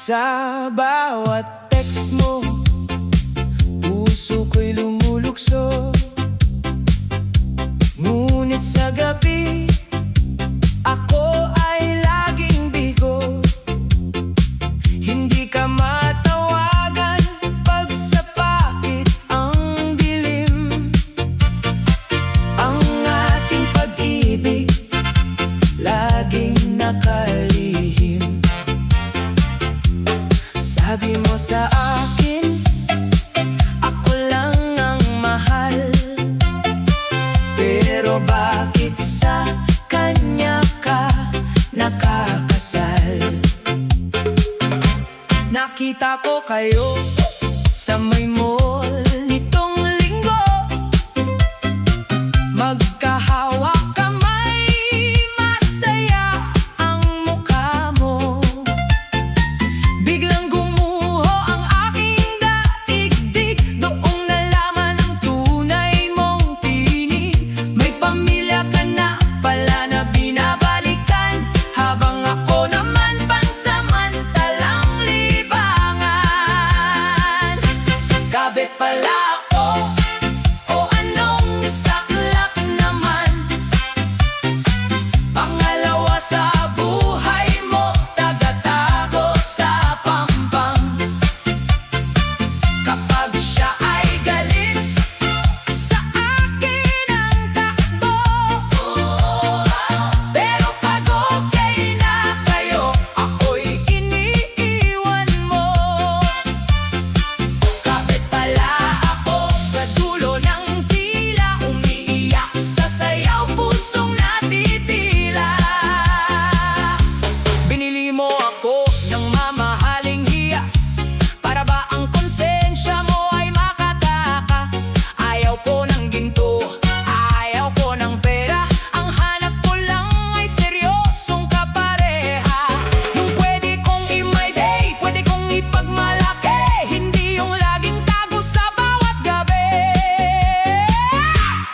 Sa bawat text mo, puso ko'y lumulukso. Ngunit sa gabi, ako ay laging bigo. Hindi ka matawagan pag sa pait ang dilim. Ang ating pag-ibig laging nakalihim. Sabi mo sa akin, ako lang ang mahal. Pero bakit sa kanya ka nakakasal? Nakita ko kayo sa may mall nitong linggo. Magkahawak kamay, masaya ang mukha mo. Biglang gumuho ang aking daigdig, doong nalaman ang tunay mong tinig. May pamilya ka na pala na binabalikan, habang ako naman pansamantalang libangan. Kabit pala ako, o anong saklap naman. Pangalawa sa buhay mo, tagatago sa pampang. Kapag siya ay galit, sa akin ang takbo. Pero pag okay na kayo, ako'y iniiwan mo. Kapit pala ako sa dulo ng tila, umiiyak sa sayaw, pusong natitila. Binili mo ako ng mamahaling hiyas, para ba ang konsensya mo ay makatakas? Ayaw ko ng ginto, ayaw ko ng pera, ang hanap ko lang ay seryosong kapareha. Yung pwede kong i-my-day, pwede kong ipagmalaki, hindi yung laging tago sa bawat gabi.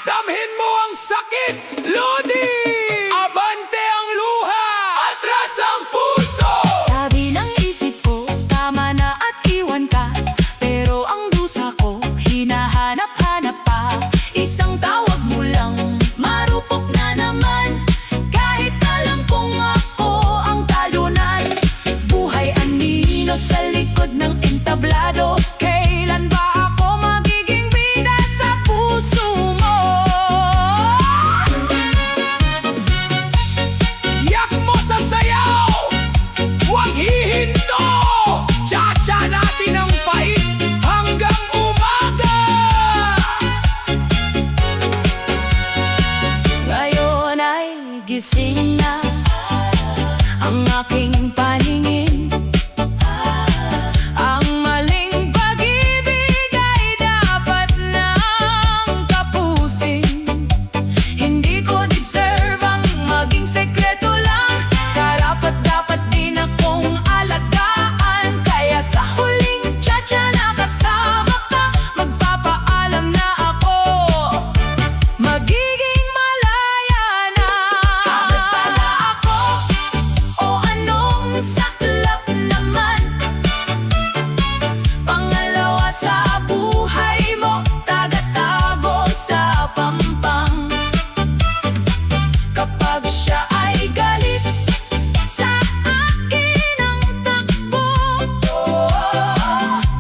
Damhin mo ang sakit, Lodi! Abante ang luha, atras ang puso! Sabi ng isip ko, tama na at iwan ka. Pero ang dusa ko, hinahanap-hanap pa. Isang tawag mo lang, marupok na naman. Kahit alam kong ako ang talunan. Buhay anino sa likod ng entablado. Kailan ba ako magiging bida sa puso mo? Yak mo sa sayaw, huwag hihinto. Cha-cha natin ang pait hanggang umaga. Ngayon ay gising na ang aking paningin. Ang maling pag-ibig ay dapat nang tapusin. Hindi ko deserve ang maging sekreto lang. Karapat-dapat din akong alagaan. Kaya sa huling cha-cha na kasama ka, magpapaalam na ako, magiging malaya na. Kapit pala ako, o anong saklap naman. Pangalawa sa buhay mo, tagatago sa pampang. Kapag siya ay galit, sa akin ang takbo.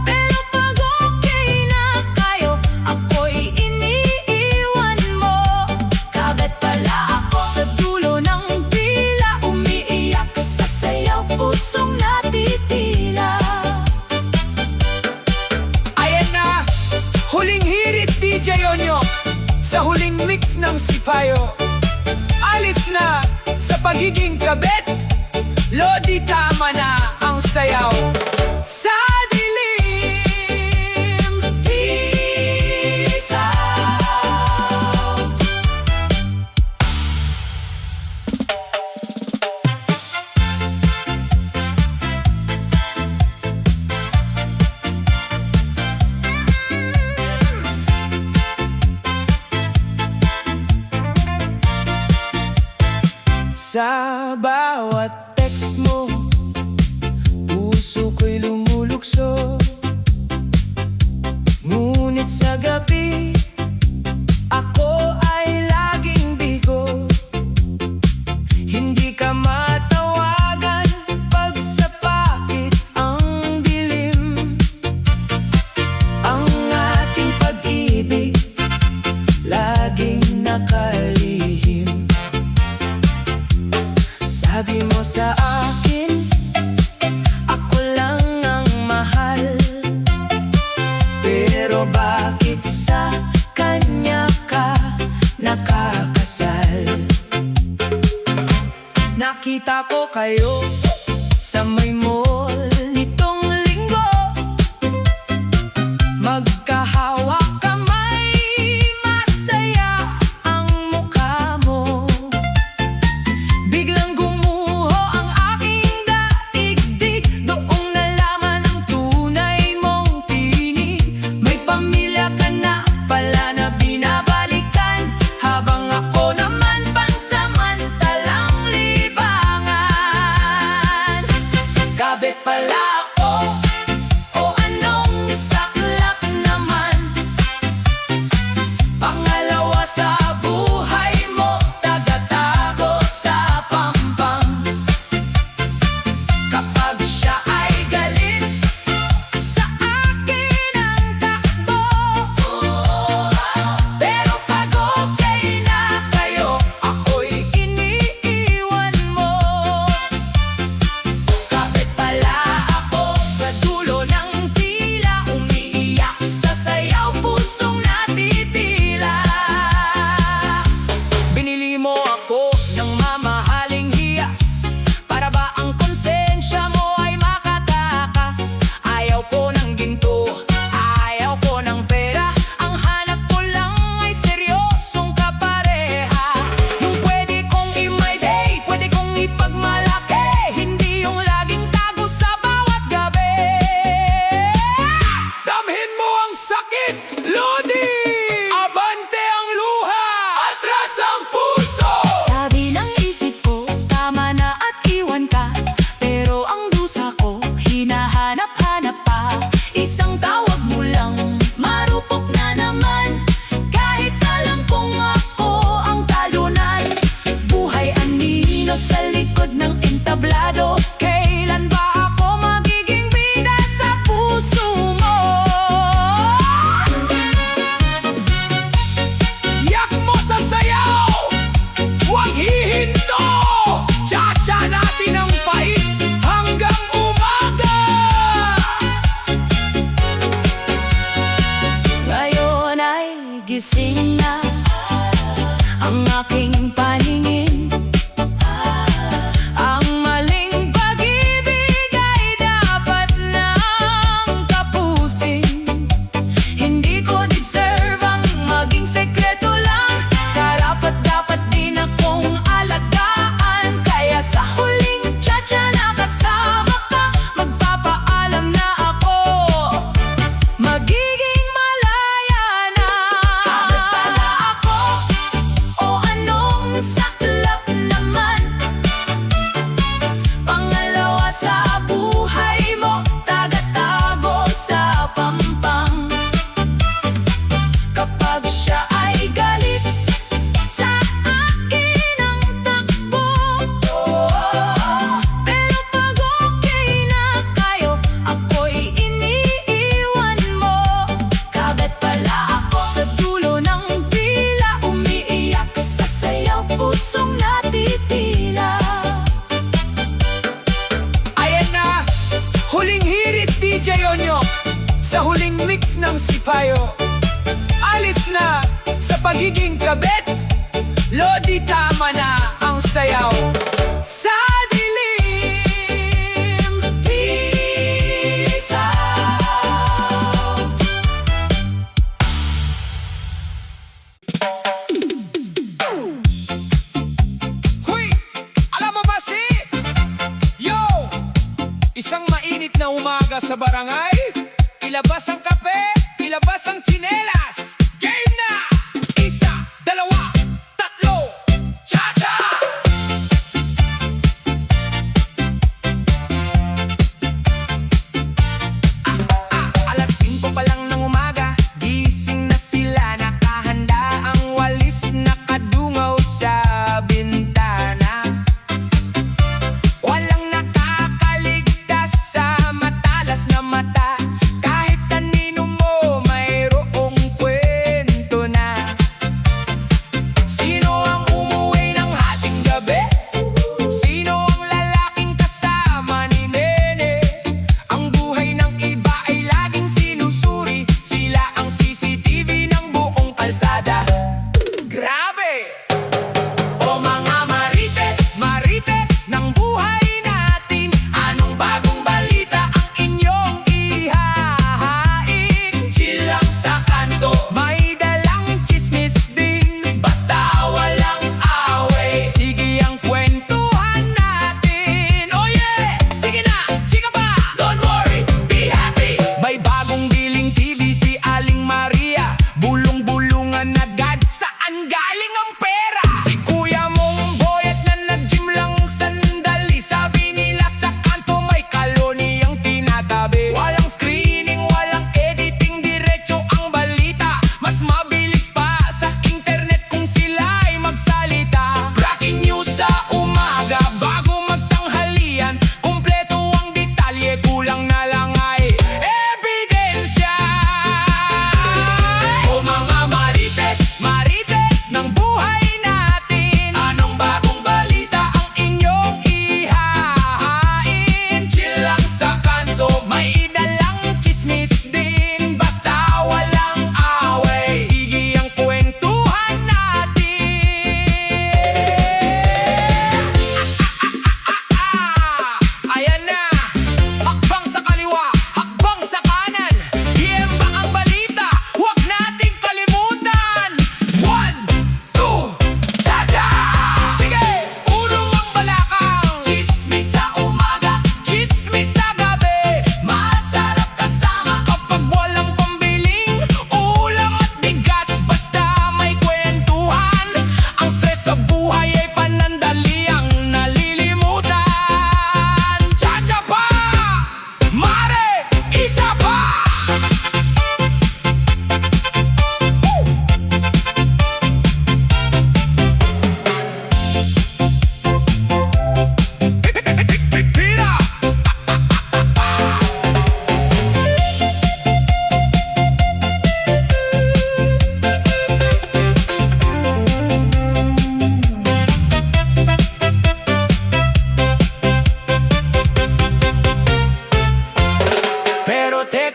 Pero pag okay na kayo, ako'y iniiwan mo. Kabit pala ako sa dulo ng pila, umiiyak sa sayaw, pusong natitila. Ayan na, huling hirit DJ Onyok, sa huling mix ng Sipayo. Alis na sa pagiging kabit, Lodi, tama na ang sayaw. Sa dilim, peace out. Sa bawat text mo, puso ko'y nakita ko kayo sa may mall nitong linggo. Magkahawak kamay, masaya ang mukha mo. Biglang gumuho ang aking daigdig, doong nalaman ang tunay mong tinig. May pamilya ka na pala na binabalikan, habang ako naman pansamantalang libangan. Kabit pala ako, o anong saklap naman. Pangalawa sa buhay mo, tagatago sa pampang. Kapag siya ay galit, sa akin ang takbo. Pero pag okay na kayo, ako'y iniiwan mo. Kapit pala ako sa dulo ng tila, umiiyak sa sayaw, pusong natitila. Binili mo ako ng mamahaling hiyas, para ba ang konsensya mo ay makatakas? Ayaw ko ng ginto, ayaw ko ng pera, ang hanap ko lang ay seryosong kapareha. Yung pwede kong i-my day, pwede kong ipagmalaki, hindi yung laging tago sa bawat gabi. Damhin mo ang sakit, Lodi! Abante ang luha, atras ang puso! Sabi ng isip ko, tama na at iwan ka, pero ang dusa ko, hinahanap-hanap pa. Isang tawag mo lang, marupok na naman, kahit alam kong ako ang talunan. Buhay anino sa likod ng entablado, kailan ba ako magiging bida sa puso mo? Yak mo sa sayaw, huwag hihinto, tsa-tsa natin ang pait hanggang umaga. Ngayon ay gising na ang aking paningin. Ang maling pag-ibig ay dapat nang tapusin. Hindi ko deserve ang maging sekreto lang, karapat-dapat din akong alagaan. Kaya sa huling tsa-tsa na kasama ka, magpapaalam na ako, magiging malaya na. Kabit pala ako, o anong saklap naman. Pangalawa sa buhay mo, tagatago sa pampang. Kapag siya ay galit, sa akin ang takbo. Pero pag okay na kayo, ako'y iniiwan mo. Kabit pala ako sa dulo ng pila, umiiyak sa sayaw, pusong natitila. Ayan na, huling hirit DJ Onyok, sa huling mix ng Sipayo. Alis na sa pagiging kabit, Lodi, tama na ang sayaw. Sa dilim, peace out. Huy! Alam mo ba Yo! Isang mainit na umaga sa barangay, ilabas ang kape, ilabas ang tsinelas. Game na! Isa, dalawa, tatlo, cha-cha! Alas 5 pa lang ng umaga, gising na sila, nakahanda ang walis, nakadungaw sa bintana. Walang nakakaligtas sa matalas na mata, kahit kanino mo mayroong kwento.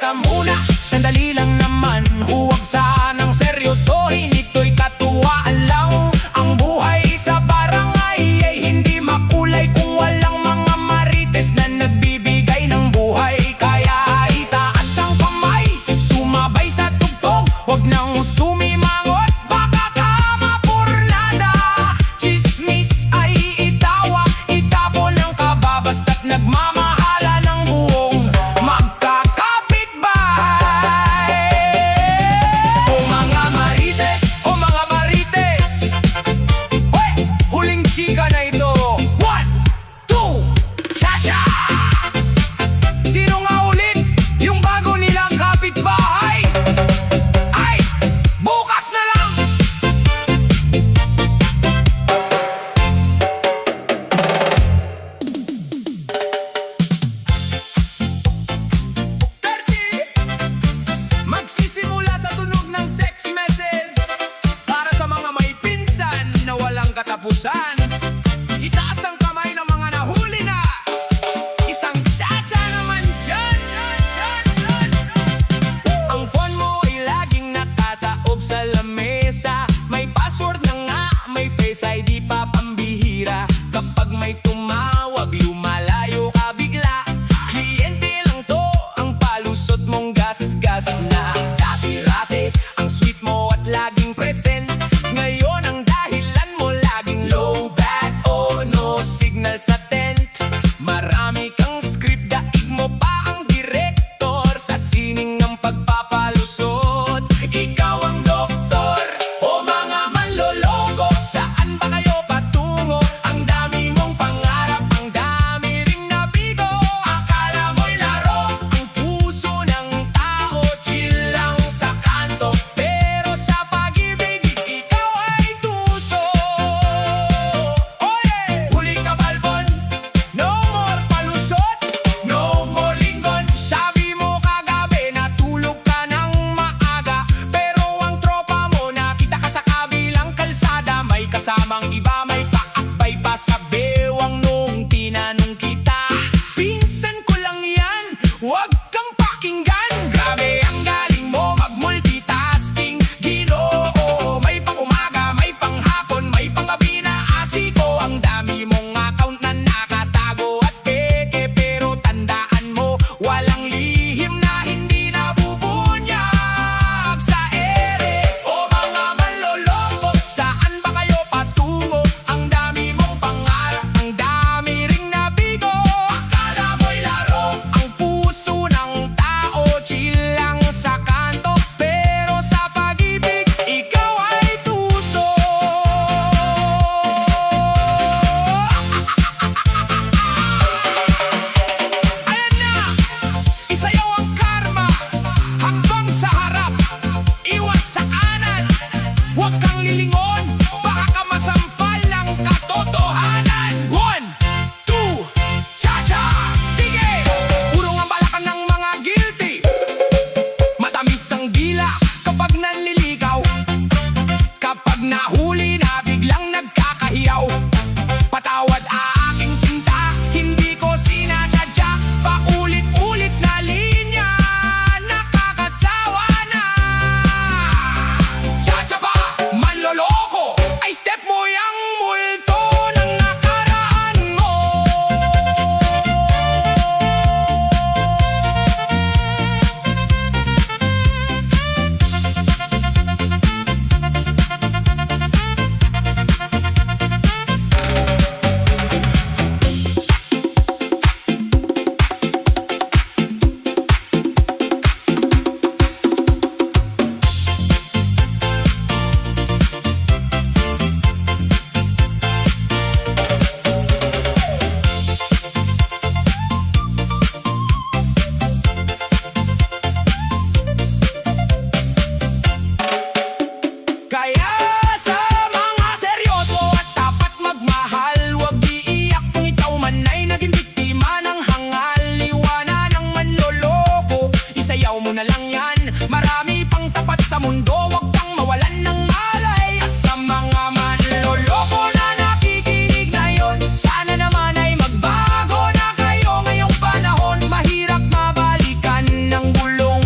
teka muna, sandali lang naman. Huwag sanang seryosohin, ito'y katuwaan lang. Ang buhay sa barangay ay hindi makulay kung walang mga marites na nagbibigay ng buhay. Kaya itaas ang kamay, sumabay sa tugtog, huwag nang sumimangot, baka ka mapurnada. Chismis ay itawa, itapon ang kaba, basta't nagmamahala ng buong magkakapitbahay. O mga marites, o mga marites, hoy! Huling chika na ito. 1, 2, cha-cha! Sino nga ulit yung bago nilang kapitbahay? Ay, bukas na lang! Magsisimula sa tunog ng text message para sa mga may pinsan na walang katapusan. Itaas ang kamay ng mga nahuli na. Isang tsa-tsa naman dyan. Ang phone mo ay laging nakataob sa lamesa. May password na nga, may Face ID pa pambihira. Kapag may tumawag, lumalayo ka bigla. Kliyente lang to, ang palusot mong gas-gas na. Dati-rate, ang sweet mo at laging present. Ngayon ang dahilan mo laging low bat o no signal sa tent. Marami kang script, daig mo pa ang direktor. Sa sining ng pagpapalusot, ikaw ang doktor. O mga manloloko, saan ba kayo patungo? Ang dami mong pangarap, ang dami ring nabigo. Akala mo'y laro, ang puso ng tao, chill lang sa kanto. Pero sa pag-ibig, ikaw ay tuso. Oye! Huli ka balbon, no more palusot, no more linggon. Sabi mo kagabi, natulog ka ng maaga. Pero ang tropa mo, nakita ka sa kabilang kalsada. May kasamang iba, may paakbay pa sa bewang nung tinanong kita. Pinsan ko lang yan, huwag kang pakinggan. Grabe ang galing mo mag-multitasking. Ginoo, may pang umaga, may pang hapon, may pang gabi na asiko. Ang dami mong account na nakatago at peke. Pero tandaan mo, walang lihim na hindi nabubunyag sa ere. O mga manloloko, saan ba kayo patungo? Ang dami mong pangarap, ang dami ring nabigo. Akala mo'y laro, ang puso ng tao, chill lang sa kanto. Pero sa pag-ibig, ikaw ay tuso. Ayan na, isayaw ang karma, hakbang sa harap, iwas sa kanan. Huwag kang lilingon, baka ka masampal ng katotohanan. 1, 2, cha-cha! Sige! Urong ang balakang ng mga guilty. Matamis ang dila kapag nanliligaw. Kapag nahuli na biglang nagkakahiyaw. Patawad aking sinta, hindi ko sinasadya. Paulit-ulit na linya, nakakasawa na. Cha-cha ba, manloloko? Ay step mo yang multo ng nakaraan mo. Kaya sa mga seryoso at tapat magmahal, huwag iiyak kung ikaw man ay naging biktima ng hangal. Iwanan ng manloloko, isayaw mo na lang yan. Marami pang tapat sa mundo, huwag kang mawalan ng malay. At sa mga manloloko na nakikinig ngayon, sana naman ay magbago na kayo ngayong panahon. Mahirap mabalikan ng bulong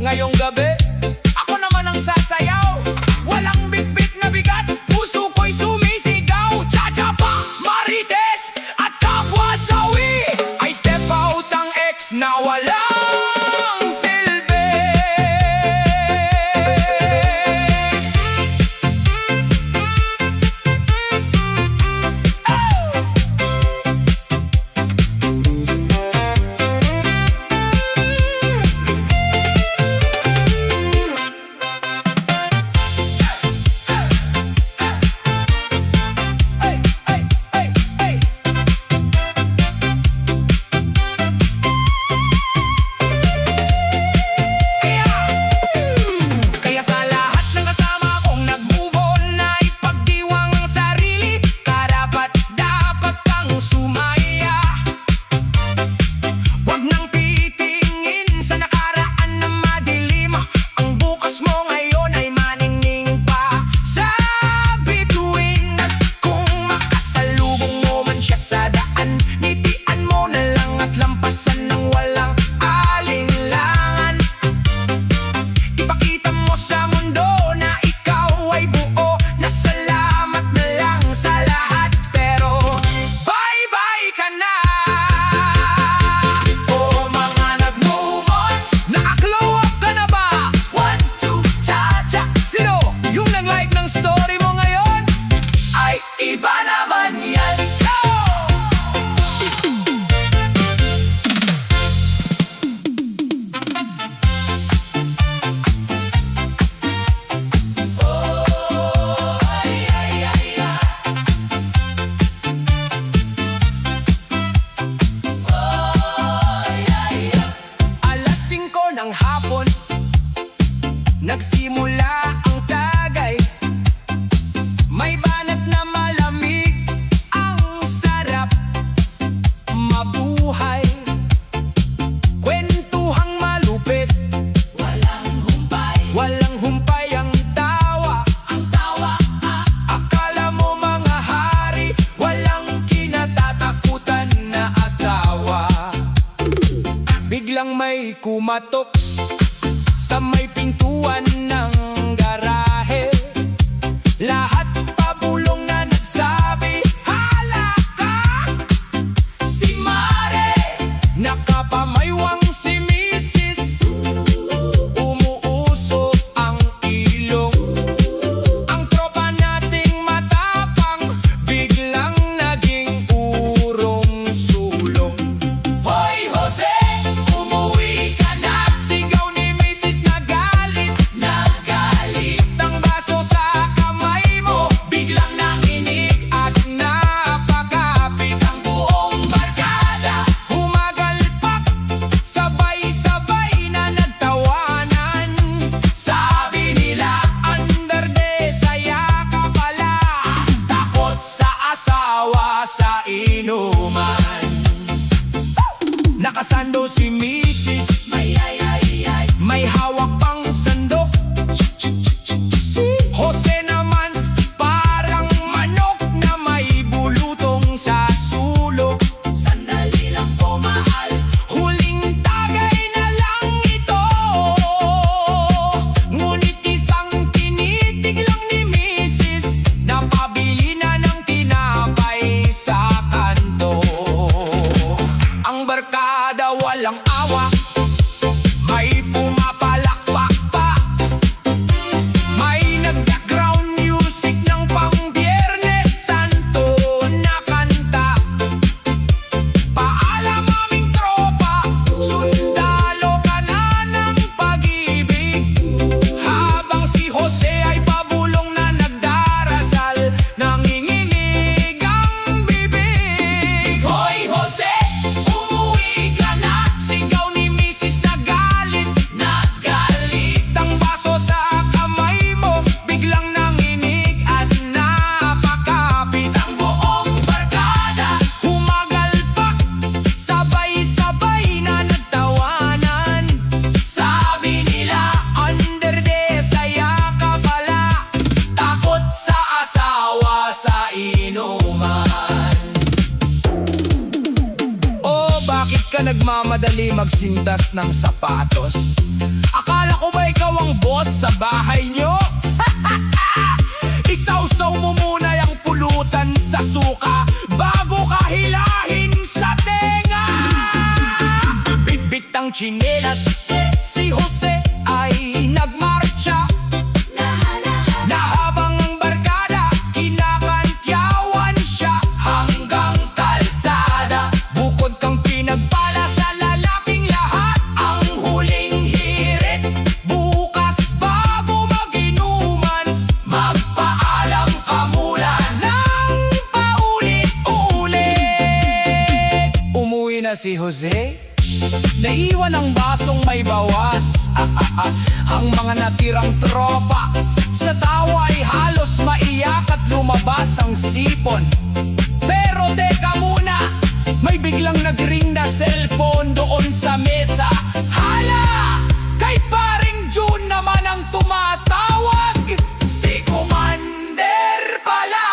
ngayong gabi, ako naman ang sasayaw. Walang bitbit na bigat, puso ko'y sumisigaw. Cha-cha pa, marites, at kapwa sawi. I step out ang ex na walang silbi. Kaya sa lahat ng kasama kong nag-move on, na ipagdiwang ang sarili, karapat-dapat kang sumaya. Huwag nang titingin sa nakaraan na madilim. Ang bukas mo ngayon ay maningning pa sa bituin. At kung makasalubong mo man siya sa daan, ngitian mo na lang at lampasan ng walang alinlangan. Ipakita mo sa mundo na ikaw ay buo, na salamat na lang sa lahat. Pero bye-bye ka na. O mga nag-move on, naka-glow up ka na ba? 1, 2, cha-cha. Sino yung nag-like ng story mo ngayon? Ay iba naman yan. Go! Alas 5 ng hapon, nagsimula ang tagay. May banat na malamig, ang sarap mabuhay. Kwentuhang malupit, walang humpay ang tawa. Akala mo mga hari, walang kinatatakutan na asawa. Biglang may kumatok sa may pintuan ng garahe. Lahat pabulong na nagsabi, hala ka! Si Mare, nakapamaywang si Mrs. Umuusok ang ilong. Ang tropa nating matapang, biglang naging urong sulong. Hoy Jose, umuwi ka na! Sigaw ni Mrs. na galit. Ang baso sa kamay mo, biglang nanginig at napakapit. Ang buong barkada humagalpak, sabay-sabay na nagtawanan. Sabi nila, under de saya ka pala, takot sa asawa sa inuman. Nakasando si Mrs. May hawak pang sandok. Si Jose naman parang manok na may bulutong sa sulok. Sandali lang po mahal, huling tagay na lang ito. Ngunit isang tinitig lang ni Mrs. Napabili na ng tinapay sa kanto. Ang barkada walang awa, may pumapalakpak pa. May nag-background music ng pang Biyernes Santo na kanta. Paalam aming tropa, sundalo ka na ng pag-ibig. Habang si Jose ay pabulong na nagdarasal, nanginginig ang bibig. Hoy Jose, umuwi ka na! Sigaw ni Mrs. na galit. Ang baso sa kamay mo, biglang nanginig at napakapit. Ang buong barkada humagalpak, sabay-sabay na nagtawanan. Sabi nila, under de saya ka pala, takot sa asawa sa inuman. Oh, bakit ka nagmamadali magsintas ng sapatos? Akala Ako ba ikaw ang boss sa bahay nyo? Isawsaw mo muna yung pulutan sa suka bago ka hilahin sa tenga. Bitbit ang tsinelas, si Jose ay nagmarcha na habang ang barkada kinakantyawan siya hanggang kalsada. Bukod kang pinagpala sa lalaking lahat, ang huling hirit bukas bago mag-inuman, magpaalam ka muna ng paulit-ulit. Umuwi na si Jose, naiwan ang basong may bawas. Ang mga natirang tropa sa tawa ay halos maiyak at lumabas ang sipon. Pero teka muna, may biglang nagring na cellphone doon sa mesa. Hala! Kay paring June naman ang tumatawag. Si Commander pala.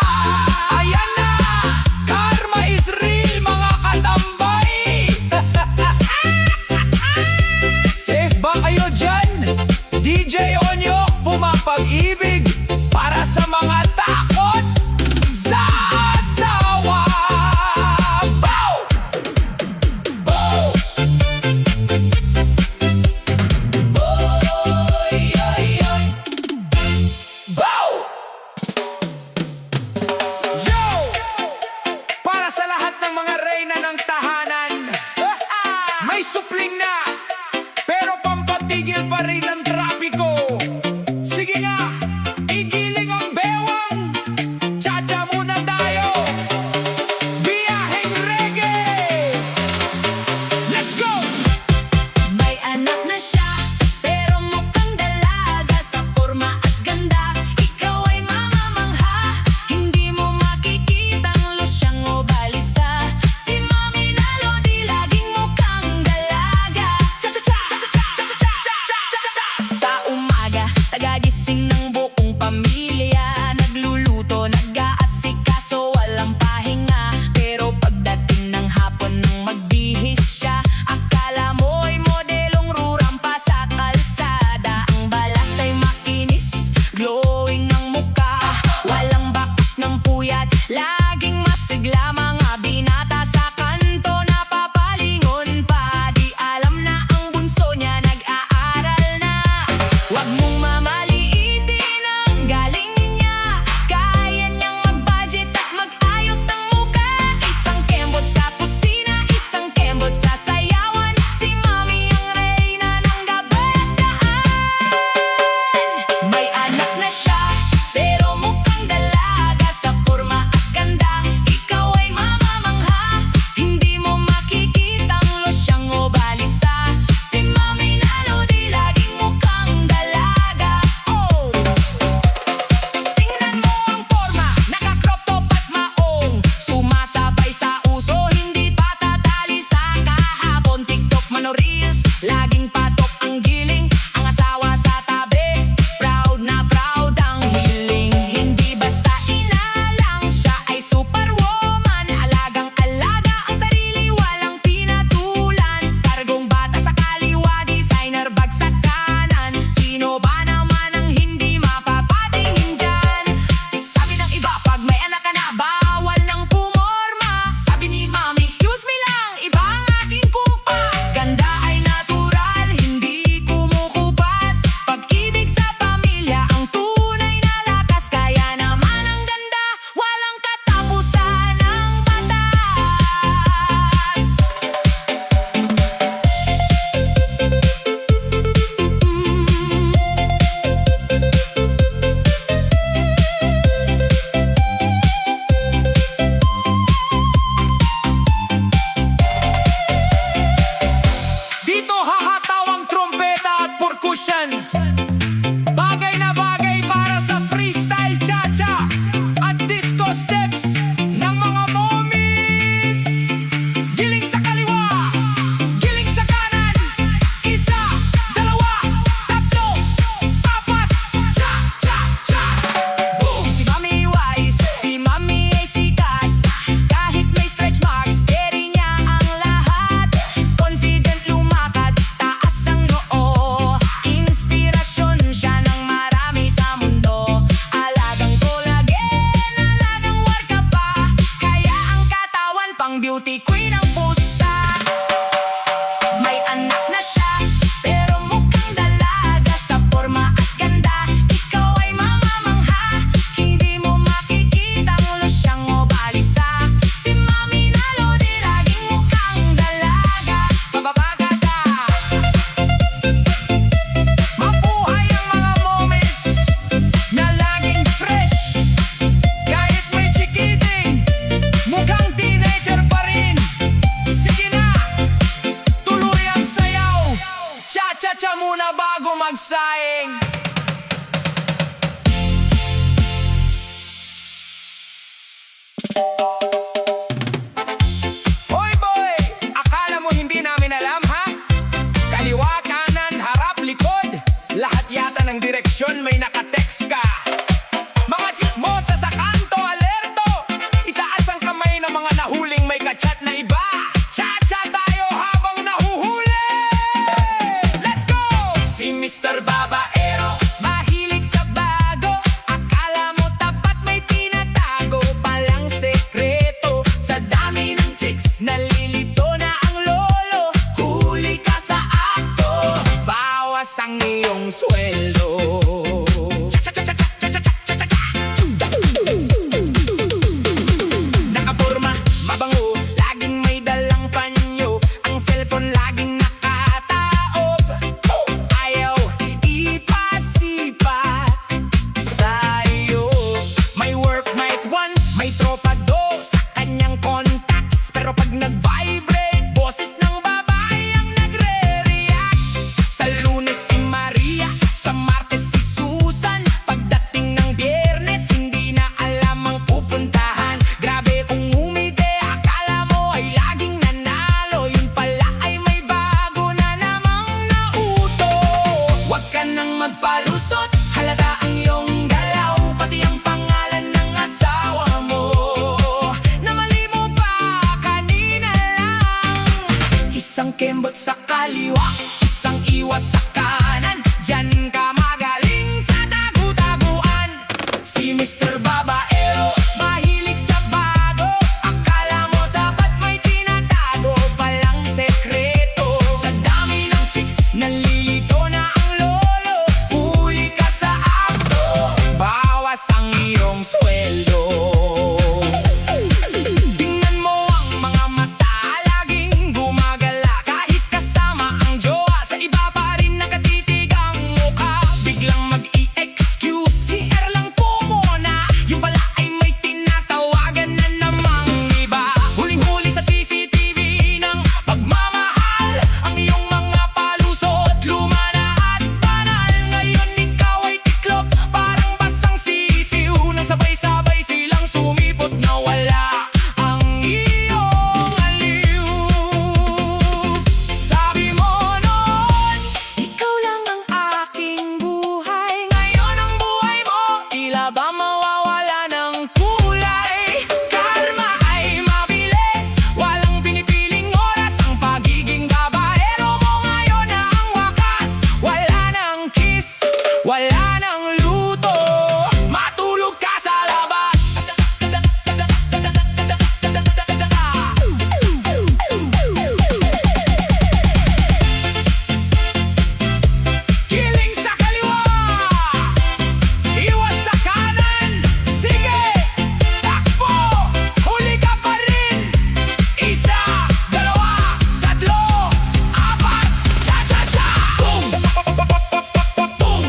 Ayan na! Karma is real, mga katambay. Safe ba kayo dyan? DJ Onyok, pumapag-ibig para sa mga takot sa asawa. Bow! Bow! Boy, ay, ay. Bow! Yo! Para sa lahat ng mga reyna ng tahanan, may supling na, pero pampatigil pa rin ang trapiko. Sige nga, igiling ang bewang, cha-cha muna tayo. Biyaheng reggae! Let's go! May anak na siya, pero mukhang dalaga sa forma at ganda. Ikaw ay mamamangha, hindi mo makikitang losyang o balisa. Si Mami Lalo di laging mukhang dalaga. Sa umaga, tagagising ng buong pamilya, nagluluto, nag-aasikaso, walang pahinga. Pero pagdating ng hapon nang magbihis siya, akala mo'y modelong rurampa sa kalsada. Ang balat ay makinis, glowing ang muka, walang bakas ng puyat, laging masigla. Mga binata sa kanto napapalingon pa, di alam na ang bunso niya nag-aaral na. Huwag mong mamaliitin ang galing niya, kaya niyang mag-budget at mag-ayos ng muka. Isang kembot sa kusina, isang kembot sa sayawan, si Mami ang reyna ng gabi at daan. May anak na siya, pero mukhang dalaga sa forma at ganda. Ikaw ay mamamangha, hindi mo makikitang losyang o balisa. Si Mami Lalo di laging mukhang dalaga. Oh! Tingnan mo ang forma, naka-crop top at maong, sumasabay sa uso, hindi pa tatali sa kahapon. TikTok man o Reels, laging patok ang giling, ang asawa sa tabi, proud na proud ang hiling. Hindi basta ina lang, siya ay superwoman, alagang-alaga ang sarili, walang pinatulan. Kargong bata sa kaliwa, designer bag sa kanan, sino ba naman ang hindi mapapatingin dyan? Sabi ng iba, pag may anak ka na, bawal nang pumorma. Sabi ni Mami, excuse me lang, iba ang aking kupas. Ganda ay natural, hindi kumukupas. Pag-ibig sa pamilya, ang tunay na lakas. Kaya naman ang ganda, walang katapusan ng batas. Dito hahataw ang trompeta at percussion. Bagay na bagay para sa freestyle cha-cha at disco steps ng mga mommies. Giling sa kaliwa, giling sa kanan, isa, dalawa, tatlo, apat, cha-cha-cha. Boom! Si Mami wise, si Mami ay sikat. Kahit may stretch marks, carry niya ang lahat. Confident lumakad, taas ang noo, Cha-cha-cha muna bago magsaing. Hoy boy! Akala mo hindi namin alam ha? Kaliwa, kanan, harap, likod, lahat yata ng direksyon may nakatext ka. Mga chismosa sa kanto, alerto! Itaas ang kamay ng mga nahuling may kachat na iba. Cha-cha tayo habang nahuhuli! Let's go! Si Mr. Babaero, Mahilig sa bago, akala mo tapat may tinatago palang sekreto. Sa dami ng chicks, nalilito na ang lolo. Huli ka sa akto, bawas ang iyong sweldo. Nakaporma, mabango, laging may dalang panyo. Ang cellphone laging nakataob. Ayaw ipasipat sa'yo. May workmate once, may tropa do sa kanyang contacts. Pero pag nag-vibrate, boses ng babae ang nagre-react. Sa Lunes si Maria, sa Martes si Susan. Pagdating ng Biyernes, hindi na alam ang pupuntahan. Grabe kung umide, akala mo ay laging nanalo. Yun pala ay may bago na namang nauto. Huwag ka nang magpalusot, halata ang iyong galaw. Pati ang pangalan ng asawa mo, na mali mo pa kanina lang. Isang kembot sa kaliwa, isang iwas sa kanan. Diyan ka magaling sa tagu-taguan. Si Mr. Babaero, mahilig sa bago. Akala mo dapat may tinatago palang sekreto. Sa dami ng chicks, nalilito na ang lolo. Huli ka sa akto, bawas ang iyong sweldo. Tingnan mo ang mga mata, laging gumagala. Kahit kasama ang jowa, sa iba pa rin nakatitig ang mukha. Biglang mag-i-excuse, si lang po muna. Yung pala ay may tinatawagan na namang iba. Huling-huli sa CCTV ng pagmamahal. Ang iyong mga palusot, luma na at banal. Ngayon ikaw ay tiklop, parang basang sisiw. Nang sabay-sabay silang sumipot na wala ang iyong aliw. Sabi mo noon, ikaw lang ang aking buhay. Ngayon ang buhay mo, tila ba mawawala ng kulay. Karma ay mabilis, walang pinipiling oras. Ang pagiging babaero mo ngayon na ang wakas. Wala nang kiss, wala nang luto. Matulog ka sa labas. Kiling sa kaliwa, iwas sa kanan. Sige, takbo, huli ka pa rin. Isa, dalawa, tatlo, apat, cha-cha-cha. Boom! Boom!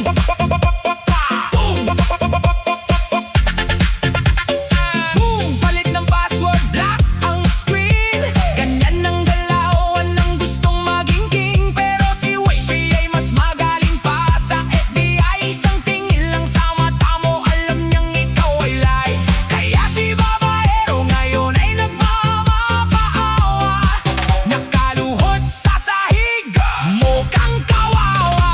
Boom! Palit ng password, block ang screen. Ganyan ang galaw, walang gustong maging king. Pero si Wavy ay mas magaling pa sa FBI. Isang tingin lang sa mata mo, alam niyang ikaw ay lie. Kaya si Babaero ngayon ay nagmamapaawa. Nakaluhod sa sahig, mukhang kawawa.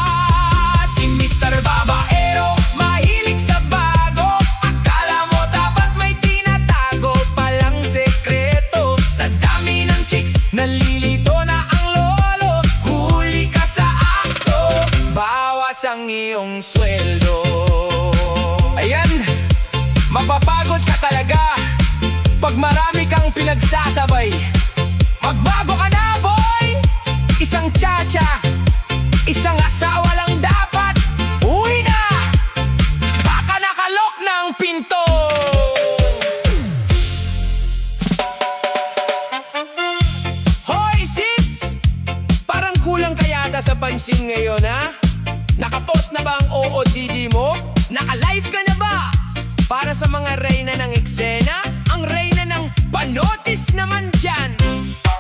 Si Mr. Babaero, mahilig sa bago. Akala mo dapat may tinatago palang sekreto. Sa dami ng chicks, nalilito na ang lolo. Huli ka sa akto, bawas ang iyong sweldo. Ayan, mapapagod ka talaga pag marami kang pinagsasabay. Magbago ka na, boy! Isang cha-cha, isang asawa lang dapat. Uwi na! Baka nakalok ng pinto. Hoy, sis! Parang kulang ka yata sa pansin ngayon, ha? Nakapost na ba ang OOTD mo? Naka-live ka na ba? Para sa mga reyna ng eksena, ang reyna ng panotis naman dyan.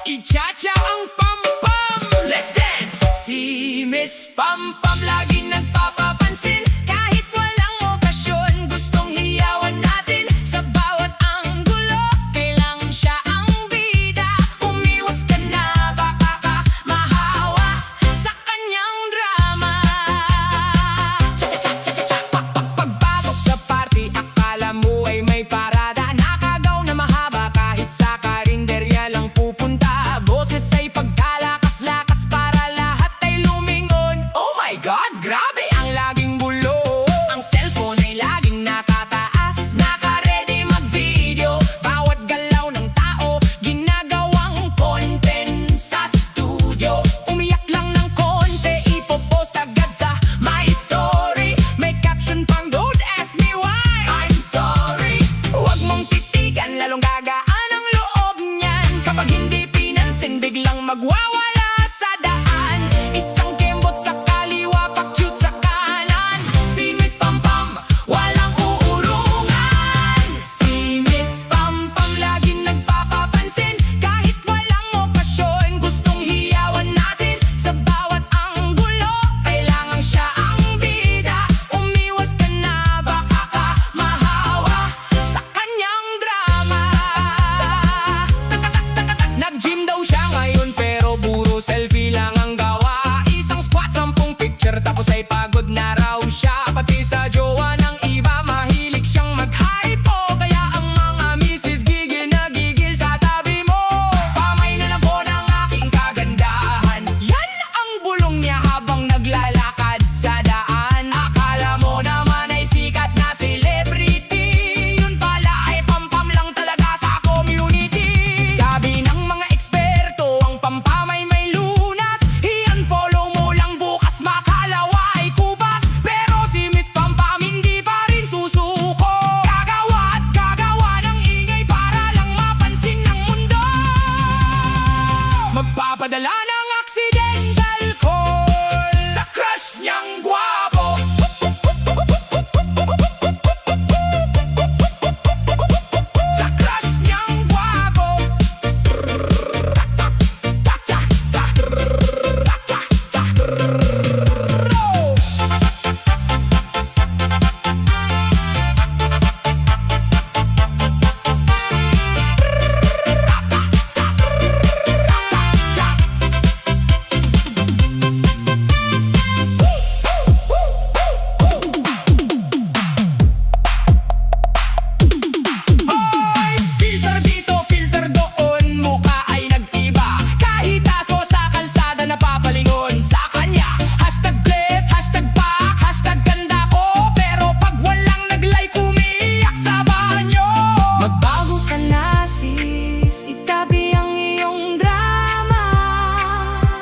Ichacha ang pam-pam! Let's dance! Si Miss Pampam laging nagpapapansin. Kahit walang okasyon, gustong hiyawan natin. Sa bawat anggulo, kailangan siya ang bida. Umiwas ka na, baka ka mahawa sa kanyang drama. Pagpasok sa party, akala mo ay may parada. Nakagaw na mahaba kahit sa karinderya lang pupunta. Boses ay pagkalakas-lakas para lahat ay lumingon. Oh my God, grabe ang laging bulo. Ang cellphone ay laging nakataas, naka-ready mag-video. Bawat galaw ng tao, ginagawang content sa studio. Umiyak lang ng konti, ipopost agad sa my story. May caption pang, don't ask me why, I'm sorry. Huwag mong titigan, lalong gagaan ang loob niyan. Kapag hindi pinansin, biglang magwawala sa daan. Isang kembot sa kaliwa, pa-cute sa kanan. Si Miss Pampam, walang uurungan. Si Miss Pampam, laging nagpapapansin. Kahit walang okasyon, gustong hiyawan natin. Sa bawat anggulo, kailangan siya ang bida. Umiwas ka na, baka ka mahawa sa kanyang drama. Nag-gym daw siya ngayon pero puro selfie lang ang gawa. Isang squat, 10 picture, tapos ay pagod na raw siya. Pati sa jowa ng iba, mahilig siyang mag-hypo. Kaya ang mga misis gigil na gigil sa tabi mo. Pamay na lang po ng aking kagandahan. Yan ang bulong niya habang naglalakad sa daan. Akala mo naman ay sikat na celebrity. Yun pala ay pampam lang talaga sa community. Sabi ng mga eksperto, ang pampamay may lunas. I-unfollow mo lang bukas, makalawa ay kubas. Pero si Miss Pampam hindi pa rin susuko. Gagawa at gagawa ng ingay para lang mapansin ng mundo. Magpapadala ng accidental call sa crush niyang gwapo. Sa crush niyang gwapo. Hoy! Filter dito, filter doon, mukha ay nag-iba. Kahit aso sa kalsada napapalingon sa kanya. Hashtag blessed, hashtag back, hashtag ganda ko. Pero pag walang nag-like, umiiyak sa banyo. Magbago ka na sis, itabi ang iyong drama.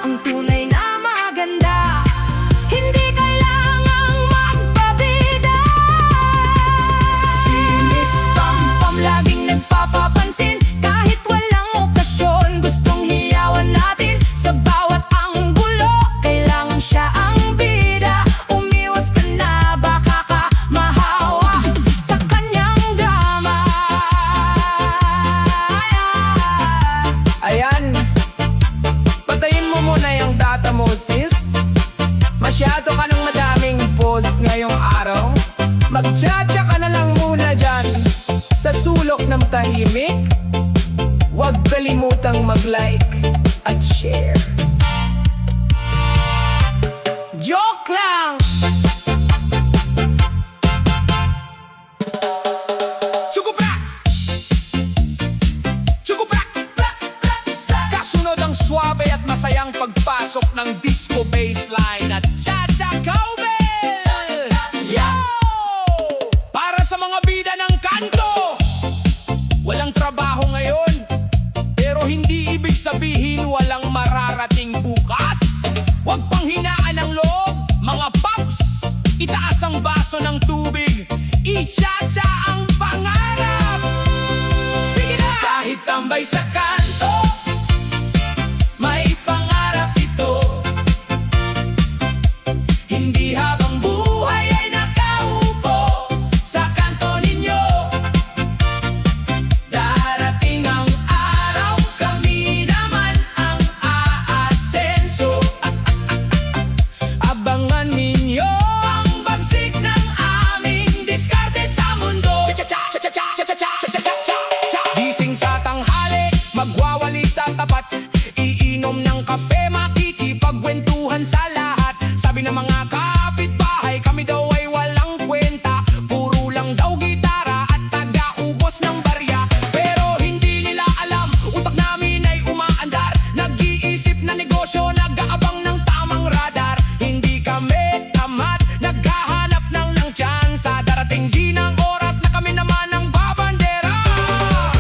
Ang tunay na maganda, hindi kailangang magpabida. Si Miss Pampam laging nagpapapansin. Kahit walang okasyon, gustong hiyawan natin. Sa bawat anggulo, kailangan siya ang bida. Umiwas ka na, baka ka mahawa sa kanyang drama. Ayan, patayin mo muna yung data mo sis. Masyado ka ng madaming post ngayong araw. Magtsatsa ka na lang muna dyan sa sulok ng tahimik. Huwag kalimutang mag-like at share. Joke lang! Chukuprak! Chukuprak! Kasunod ang suabe at masayang pagpasok ng disco bassline at cha-cha cowbell! Yo! Para sa mga bida ng kanto, walang trabaho ngayon, pero hindi ibig sabihin walang mararating bukas. Huwag pang hinaan ang loob, mga paps. Itaas ang baso ng tubig, i-cha-cha ang pangarap. Sige na! Kahit tambay sa kanto, may pangarap ito. Hindi habang buhay ay nakaupo sa kanto ninyo. Darating ang araw, kami naman ang aasenso. mga kapitbahay, kami daw ay walang kwenta. Puro lang daw gitara at taga-ubos ng barya. Pero hindi nila alam, utak namin ay umaandar. Nag-iisip na negosyo, nag-aabang ng tamang radar. Hindi kami tamad, naghahanap ng tsansa. Darating din ang oras na kami naman ang babandera.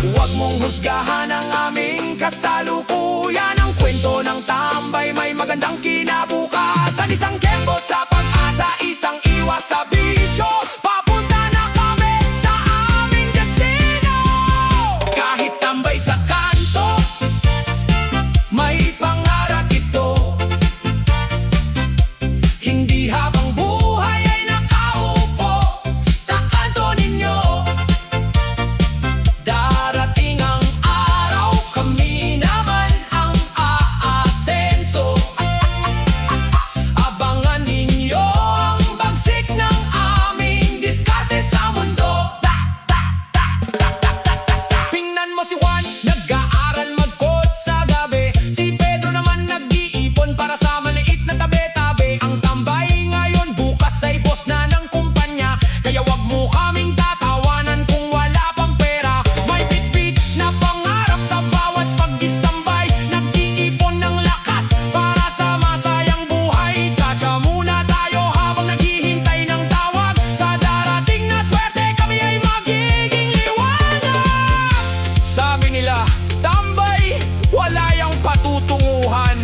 Huwag mong husgahan ang aming kasalukuyan. Ang kwento ng tambay may magandang kinabukasan. Isang kembot sa pag-asa, isang iwas sa bisyo. Papunta na kami sa aming destino. Kahit tambay sa kanto, may pangarap ito. Hindi habang buhay ay nakaupo sa kanto ninyo. Darating ang araw, kami naman ang aasenso. Abangan ninyo ang bagsik ng aming diskarte sa mundo. Tingnan mo si Juan, nag-aaral mag-code sa gabi. Si Pedro naman nag-iipon para sa maliit na tabi-tabi. Ang tambay ngayon, bukas ay boss na ng kumpanya. Kaya wag mo kaming tatawanan kung wala pang pera. May bitbit na pangarap sa bawat pag-istambay. Nag-iipon ng lakas para sa masayang buhay. Tsa-tsa muna tayo habang naghihintay ng tawag. Sa darating na swerte, kami ay magiging liwanag. Sabi nila, tambay, wala yang patutunguhan.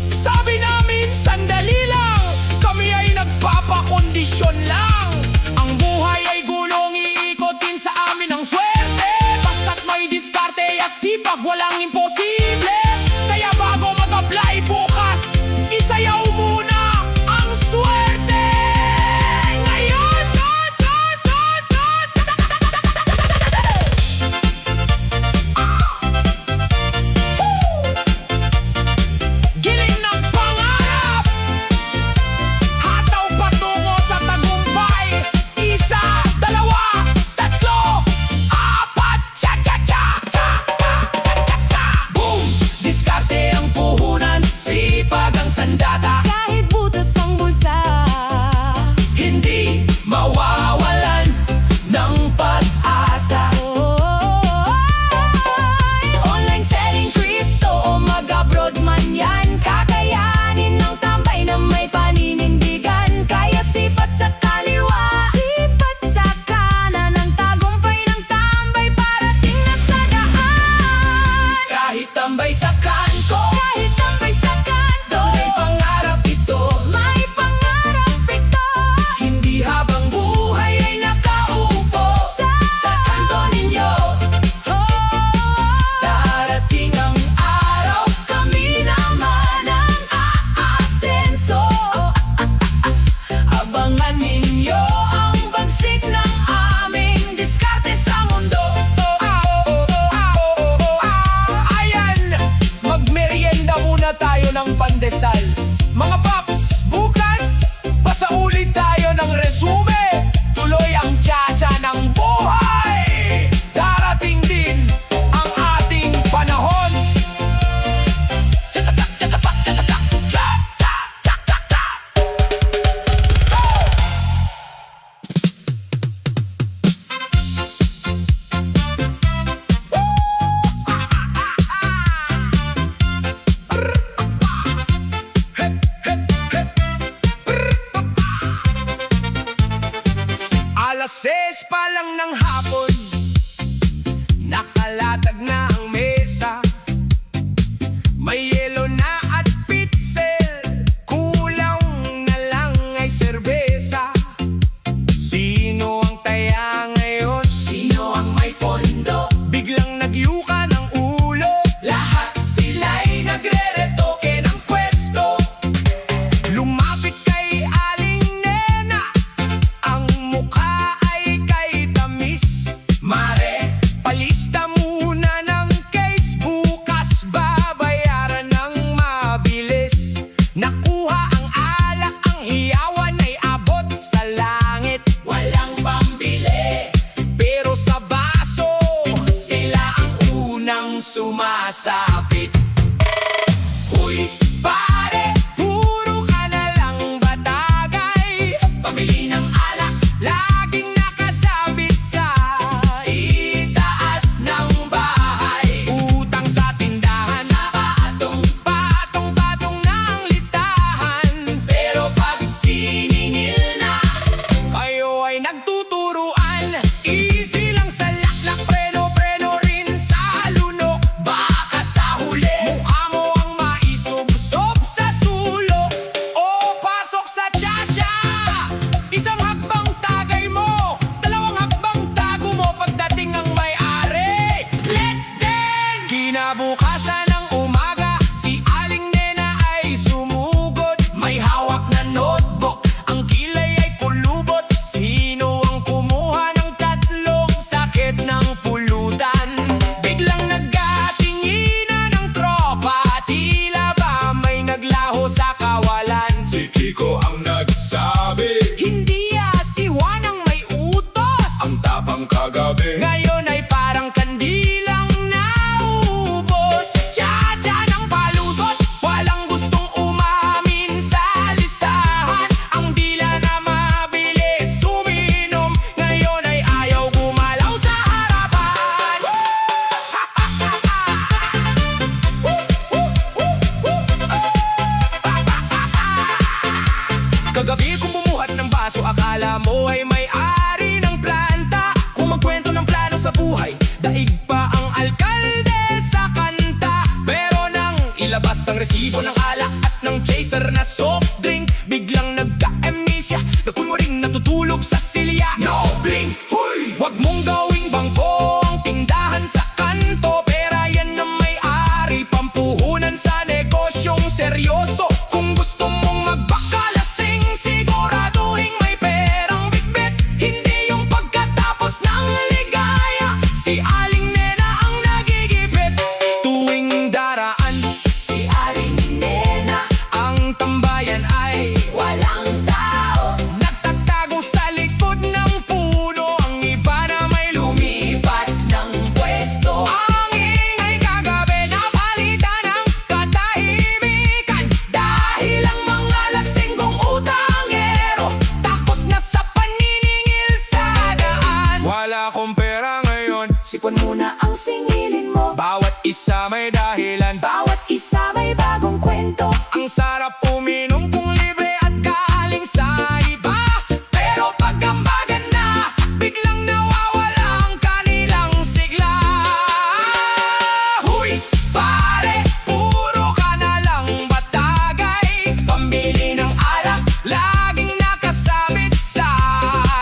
Sabi namin, sandali lang, kami ay nagpapakondisyon lang. Ang buhay ay gulong, iikotin sa amin ang swerte. Basta't may diskarte at sipag, walang imposible. Kaya bago mag-apply bukas, isayaw muna ang swerte. Ngayon, giling ng pangarap, hataw patungo sa tagumpay. Isa, dalawa, tatlo, apat, cha-cha-cha, cha-cha-cha-cha. Boom! Diskarte ang puhunan, sipag ang sandata. Kahit butas ang bulsa, Hindi mawawalan ng pag-asa. online selling, crypto o mag-abroad man yan. Kakayanin ng tambay na may paninindigan. Kaya sipat sa kaliwa, sipat sa kanan. Ang tagumpay ng tambay parating na sa daan. Kahit tambay sa kanto, Kahit tambay sa kanto, may pangarap ito. may pangarap ito. Hindi habang buhay ay nakaupo sa kanto ninyo. Darating ang araw, Kami naman ang aasenso. abangan ninyo ang bagsik ng aming diskarte sa mundo. Ayan, magmerienda muna tayo ng pandesal. Mga paps, bukas, pasaulit tayo ng resume. Tuloy ang tsa-tsa ng buhay. Darating din ang ating panahon. Tsaka-tak, tsaka-pak, tsaka-tak, tsa-tsa-tsa-tsa-tsa. Alas 6 pa lang ng hapon, nakalatag na ang mesa. May yelo na at pitzel, kulang na lang ay serbesa. Sino ang taya ngayon? Sino ang may pondo? Biglang nagyuka ng ulo, lahat sila'y nagre-retoke ng pwesto. Lumapit kay Aling Nena, ang mukha ay kay tamis. Mare, palista muna ng case, bukas babayaran ng mabilis. Nakuha ang alak, ang hiyawan ay Kagabi kung bumuhat ng baso, akala mo ay may-ari ng planta. Kung magkwento ng plano sa buhay, daig pa ang alkalde sa kanta. Pero nang ilabas ang resibo ng alak at ng chaser na soft drink, biglang nagka-amnesia, nagkunwaring natutulog sa silya. No blink, huy! Huwag mong gawing bangko ang tindahan sa kanto. Pera yan na may-ari, pampuhunan sa negosyong seryoso. Kung gusto mong magbakalasing, siguraduhin may perang bitbit. Hindi yung pagkatapos ng ligaya, si Aling Nena ang nagigipit. Tuwing daraan, Si Aling Nena, ang tambayan ay walang tao. nagtatago sa likod ng puno. Ang iba na may lumipat Ng pwesto, ang ingay kagabi na palitan ng katahimikan. Dahil ang mga lasinggong utangero takot na sa paniningil sa daan. Wala akong pera ngayon, sipon muna ang singilin mo. bawat isa may dahilan. Bawat isa may bagong kwento. Ang sarap uminom kung libre at galing sa iba. Pero pag-ambagan na, biglang nawawala ang kanilang sigla. Huy, pare, puro ka na lang batagay. Pambili ng alak, laging nakasabit sa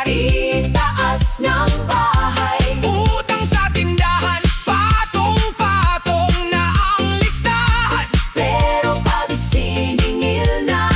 Itaas ng bahay, utang sa tindahan, patong-patong na ang listahan. pero pag siningil na,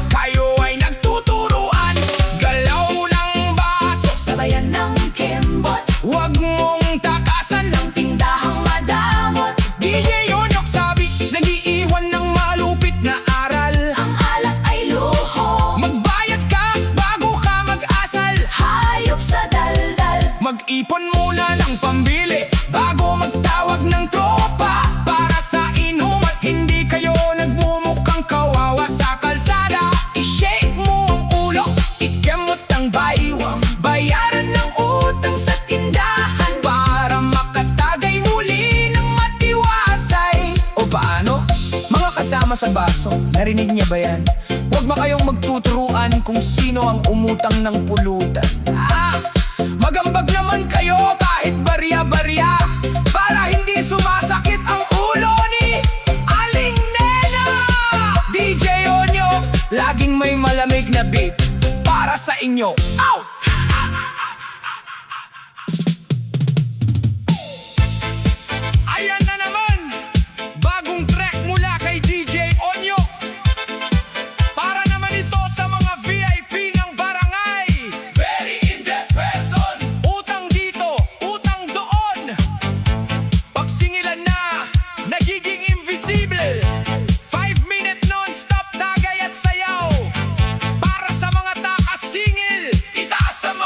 Kayo ay nagtuturuan, galaw ng baso. sabayan ng kembot, Huwag mong takasan ng ng tindahang madamot. DJ Yonyok sabi, nag-iiwan ng malupit na aral. Ang alak ay luho, Magbayad ka bago ka mag-asal. hayop sa daldal. Mag-ipon muna ng pambili bago magtawag ng tropa. Para sa inuman, hindi kayo nagmumukhang kawawa sa kalsada. I-shake mo ang ulo, ikemot ang baywang. Bayaran ng utang sa tindahan para makatagay muli ng matiwasay. O paano? Mga kasama sa baso, narinig niya ba yan? Huwag ba kayong magtuturuan kung sino ang umutang ng pulutan. Magambag naman kayo kahit barya-barya, para hindi sumasakit ang ulo ni Aling Nena. DJ Onyo, laging may malamig na beat para sa inyo. Out! Ayan na naman, bagong track mula kay DJ Onyo. Para naman ito sa mga VIP ng barangay. Very in-depth person. Utang dito, utang doon. Pagsingilan na, nagiging invisible. 5-minute non-stop tagay at sayaw. Para sa mga takasingil, itaas ang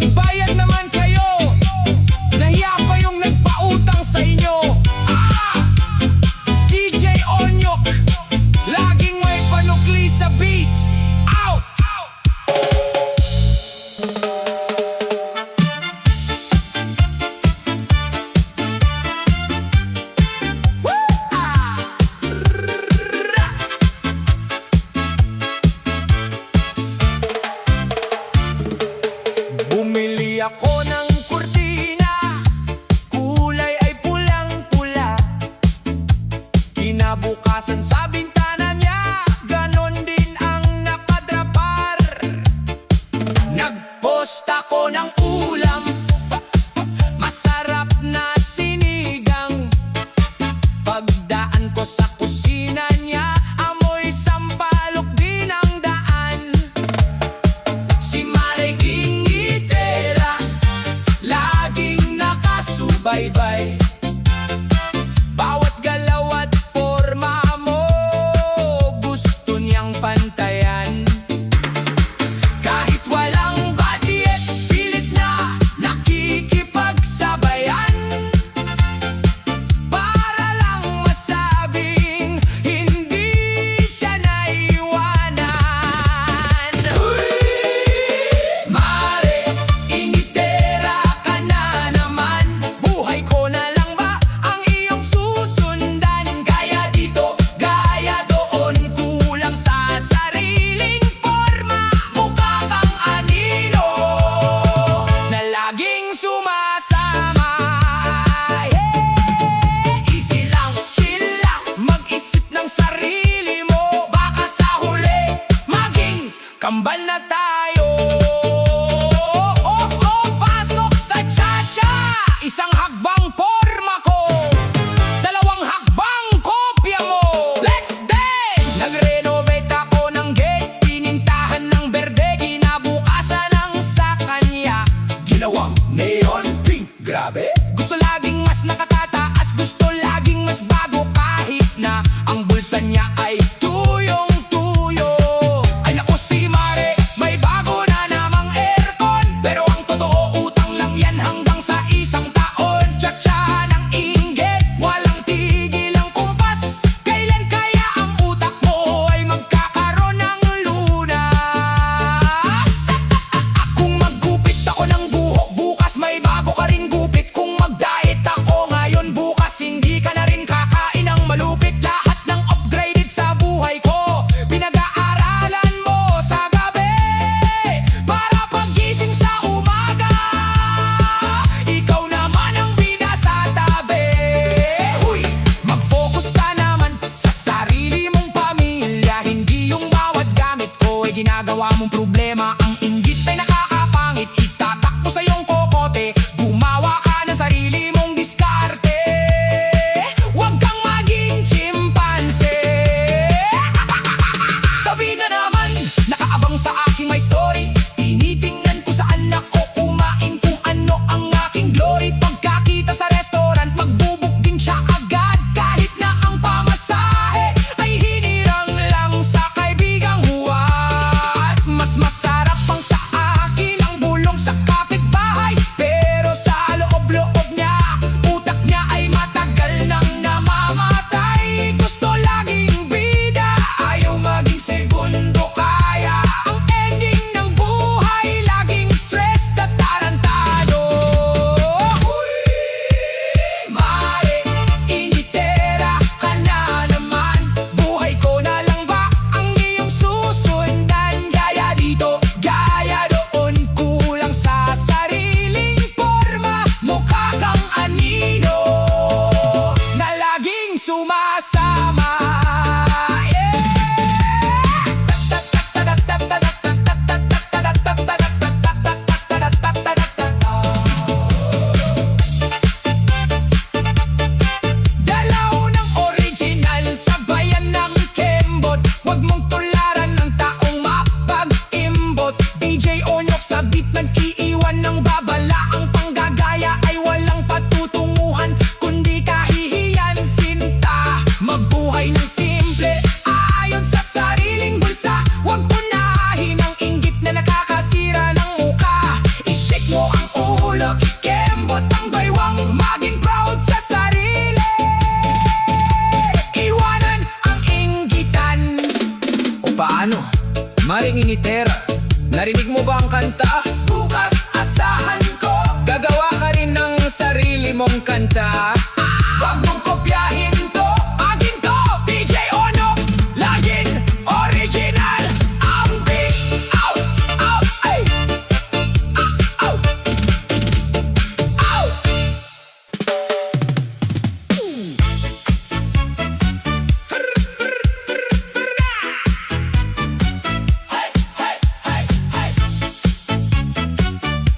Magbayad naman kayo. Nahiya pa yung nagpautang sa inyo. DJ Onyok, laging may panukli sa beat. Out! Bumili ako ng kurtina, kulay ay pulang-pula. Kinabukasan sa bintana niya, ganon din ang nakadrapar. Nagpost ako ng ulam, masarap na sinigang. Pagdaan ko sa kusina niya, amoy sampalok din ang daan. Si Maring Ingitera, laging nakasubaybay. Bawat galaw at porma mo, gusto niyang pantayan. Kahit walang budget, pilit na nakikipagsabayan. Para lang masabing hindi siya naiwanan. Mare, ingitera ka na naman. Buhay ko na lang ba ang iyong susundan? Gaya dito, gaya doon, kulang sa sariling forma. Mukha kang anino na laging sumasama. Easy lang, chill lang, mag-isip ng sarili mo. Baka sa huli, maging kambal na tayo. Pasok sa cha-cha. Isang hagbang porma ko, dalawang hagbang kopya mo. Let's dance! Nag-renovate ako ng gate, pinintahan ng berde, kinabukasan ng sa kanya. Ginawang neon pink, grabe. Gusto laging mas nakatataas, gusto laging mas bago, kahit na ang bulsa niya ay tuyong-tuyo. Ay naku si Mare, may bago na namang aircon, pero ang totoo utang lang yan hanggang sa isang taon. Tsa-tsa ng inggit, walang tigil ang kumpas. Kailan kaya ang utak mo ay magkakaroon ng lunas? Kung maggupit ako ng buhok, bukas may bago ka rin gupit. Kung mag-diet ako ngayon, bukas hindi ka na rin kakain ng malupit. Lahat ng upgraded sa buhay ko, pinag-aaralan mo sa gabi, para paggising sa umaga, ikaw naman ang bida sa tabi. Huy! Mag-focus ka naman sa sarili mong pamilya, hindi yung bawat gamit ko ay ginagawa mong problema. Ang inggit ay nakakapangit, itatak mo sa iyong kokote. Gumawa ka ng sarili mong diskarte, huwag kang maging chimpanse. Tabi na naman, nakaabang sa aking my story. Tinitingnan ko saan ako kumain, kung ano ang aking glory. Pagkakita sa restaurant, magbubuk din siya agad, kahit na ang pamasahe ay hinirang lang sa kaibigang huwad. Mas masarap pang sa akin ang bulong sa kapitbahay, pero sa loob-loob niya, utak niya ay matagal nang namamatay. Gusto laging bida, ayaw maging segundo kaya. Ang ending ng buhay, laging stress at tarantado. Mare, ingitera ka na naman. Buhay ko na lang ba ang iyong susundan? Gaya dito, gaya doon, kulang sa sariling forma. Mukha kang anino na laging sumasama. Dalaw ng original sa bayan ng Kembot, huwag mong tularan ng taong mapag-imbot. DJ Onyok sa beat nag-iiwan ng babala, ang panggagaya ay walang patutunguhan, kundi kahihiyan sinta. Mabuhay ng simple, ayon sa sariling bulsa. Huwag unahin ang inggit na nakakasira ng muka. I-shake mo kanta. Bukas asahan ko, gagawa ka rin ng sarili mong kanta. Wag mong kopyahin to, agin to. DJ Ono, laging original. Ang big out, out, ay. Out, out.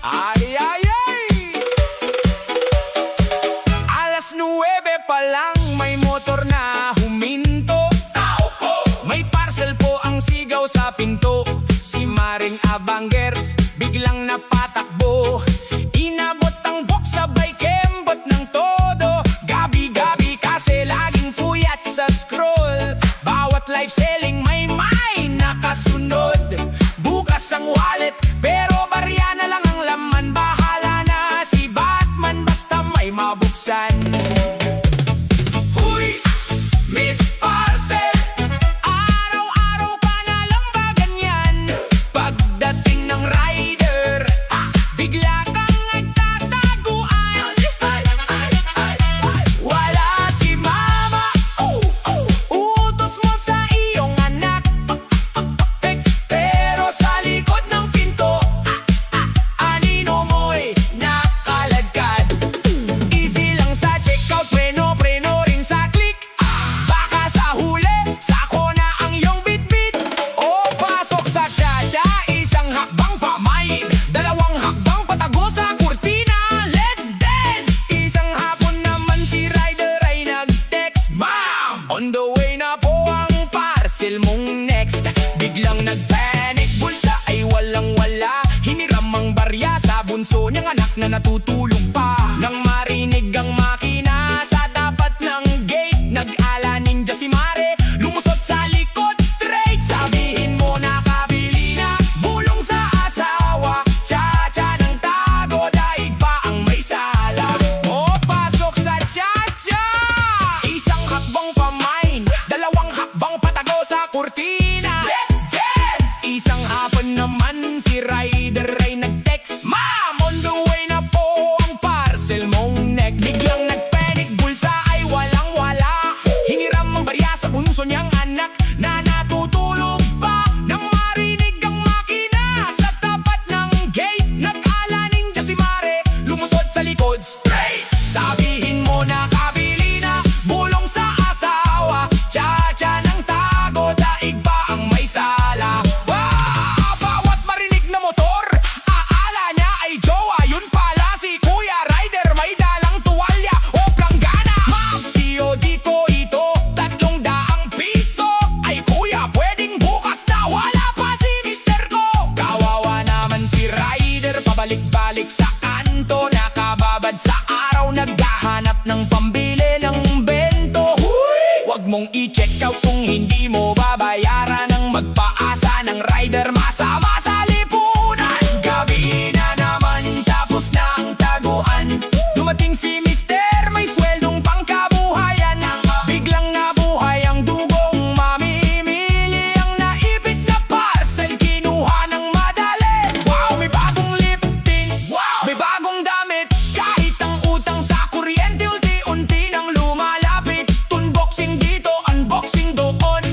Ay, ay, ay! Alas 9 pa lang, may motor na huminto. Tao po! May parcel po ang sigaw sa pinto. Si Maring Abangers biglang napatakbo. Inabot ang box sabay kembot ng todo. Gabi-gabi kasi laging puyat sa scroll. Bawat live selling may nakasunod. Bukas ang wallet pero barya na lang ang laman. Bahala na si Batman basta may mabuksan. Huy! Miss Parcel! Araw-araw ka na lang ba ganyan? Pagdating ng rider, bigla kang nagtataguan. Wala si mama, utos mo sa iyong anak. Pero sa likod ng pinto, anino mo'y nakaladkad. Easy lang sa checkout, preno rin sa click. Baka sa huli, sako na ang iyong bitbit. O pasok sa cha-cha, isang hakbang pamain, dalawang hakbang patago sa kurtina. Let's dance! Isang hapon naman si rider ay nag-text, Ma'am! On the way na po ang parcel mong next. Biglang nag-panic, bulsa ay walang-wala. Hiniram ang barya sa bunso niyang anak na natutulog pa. Nang marinig ang makina sa tapat ng gate, nag-ala ninja si Mare, lumusot sa likod straight. Sabihin mo na kabili na, bulong sa asawa. Cha-cha ng tago, daig pa ang may sala. O pasok sa cha-cha, isang hakbang pamain, dalawang hakbang patago sa kurtina. Let's dance! Isang hapon naman si rider ay nag-text, Ma'am! On the way na po ang parcel mong neck. Biglang nag-panic, bulsa ay walang-wala. Hiniram ang barya sa bunso niyang anak na natutulog pa. Nang marinig ang makina sa tapat ng gate, nag-ala ninja si Mare, lumusot sa likod straight. Sabihin mo na kabili na, bulong sa asawa. Cha-cha ng tago, daig pa ang may sala. Wow! Bawat marinig na motor, aala niya ay jowa. Yun pala si Kuya Rider, may dalang tuwalya o planggana. Ma'am, siyo dito ito, 300 piso. Ay kuya, pwedeng bukas na, wala pa si mister ko. Kawawa naman si Rider, pabalik-balik sa kanto. Nakababad sa araw, naghahanap ng pambili ng bento. Huwag mong i-check out kung hindi mo babayaran. Ang magpaasa ng rider, masama sa lipunan. Gabi na naman, tapos na ang taguan. Dumating si mister, may sweldong pangkabuhayan. Biglang nabuhay ang dugong mamimili. Ang naipit na parcel, kinuha ng madali. Wow, may bagong lip tint. Wow, may bagong damit. Kahit ang utang sa kuryente, unti-unti nang lumalapit. Unboxing dito, unboxing doon.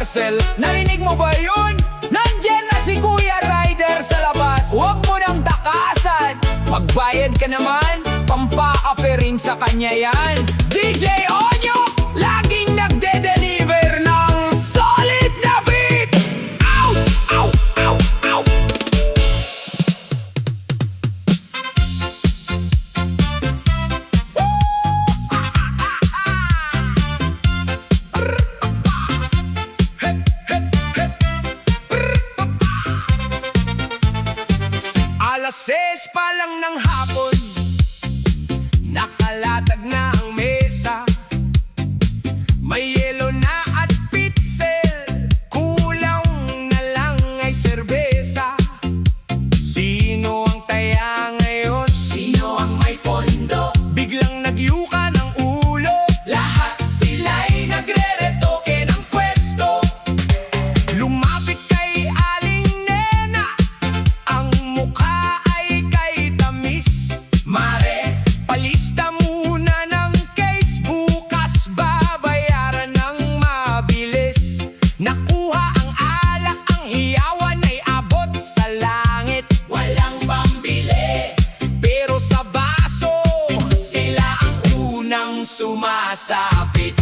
parcel. Narinig mo ba yun? Nandyan na si Kuya Rider sa labas. Huwag mo nang takasan. Magbayad ka naman, pampaape rin sa kanya yan. DJ Onyo, laging nagde-deliver ng solid na beat. Ow! Ow! Ow! Ow! Alas 6 pa lang ng hapon, nakalatag na ang mesa. May yelo na at pitzel, kulang na lang ay serbesa. Sino ang taya ngayon? Sino ang may pondo? Biglang nagyuka ng ulo, lahat sila'y nagre-retoke ng pwesto. Lumapit kay Aling Nena, ang mukha ay kay tamis. Mare, palista muna ng case, bukas babayaran ng mabilis. Nakuha ang alak, ang hiyawan ay abot sa langit. Walang pambili, pero sa baso, sila ang unang sumasapit.